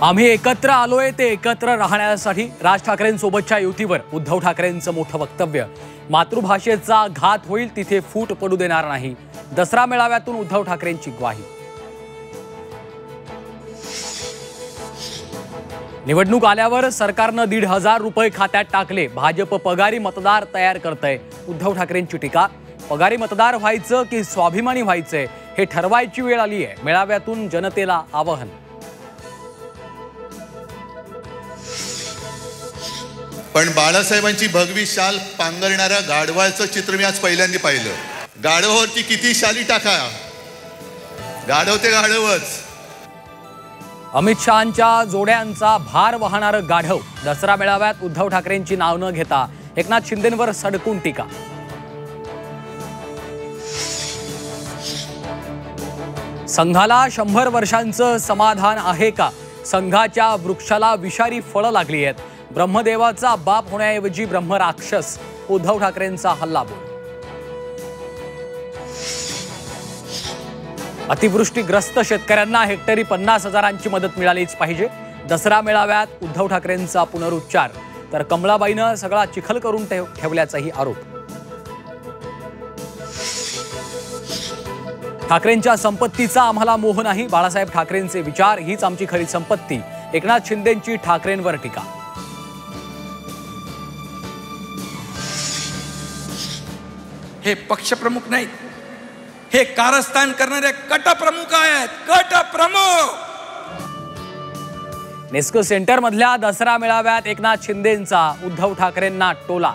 आम्ही एकत्र आलोय ते एकत्र राहण्यासाठी राज ठाकरेंसोबतच्या युतीवर उद्धव ठाकरेंचं मोठं वक्तव्य। मातृभाषेचा घात होईल तिथे फूट पडू देणार नाही, दसरा मेळाव्यातून उद्धव ठाकरेंची ग्वाही। निवडणूक आल्यावर सरकारनं 1,500 रुपये खात्यात टाकले, भाजप पगारी मतदार तयार करतंय, उद्धव ठाकरेंची टीका। पगारी मतदार व्हायचं की स्वाभिमानी व्हायचंय हे ठरवायची वेळ आली आहे, मेळाव्यातून जनतेला आवाहन। पण बाळासाहेबांची भगवी शाल पांघरणाऱ्या गाढवाचं चित्र मी आज पहिल्यांदा पाहिलं। गाढवावरती किती शाली टाका, गाढव ते गाढवच। अमित शहांच्या जोड्यांचा भार वाहणारं गाढव, दसरा मेळाव्यात उद्धव ठाकरेंची नाव न घेता एकनाथ शिंदेंवर सडकून टीका। संघाला 100 वर्षांचं समाधान आहे का? संघाच्या वृक्षाला विषारी फळं लागली आहेत, ब्रह्मदेवाचा बाप होण्याऐवजी ब्रह्मराक्षस, उद्धव ठाकरेंचा हल्लाबोल। अतिवृष्टीग्रस्त शेतकऱ्यांना हेक्टरी 50,000ची मदत मिळालीच पाहिजे, दसरा मेळाव्यात उद्धव ठाकरेंचा पुनरुच्चार। तर कमलाबाईनं सगळा चिखल करून ठेवल्याचाही आरोप। ठाकरेंच्या संपत्तीचा आम्हाला मोह नाही, बाळासाहेब ठाकरेंचे विचार हीच आमची खरी संपत्ती, एकनाथ शिंदेंची ठाकरेंवर टीका। हे पक्षप्रमुख नाहीत, हे कारस्थान करणारे कटप्रमुख आहेत, कटप्रमुख। नेस्को सेंटर मधल्या दसरा मेळाव्यात एकनाथ शिंदेंचा उद्धव ठाकरेंना टोला।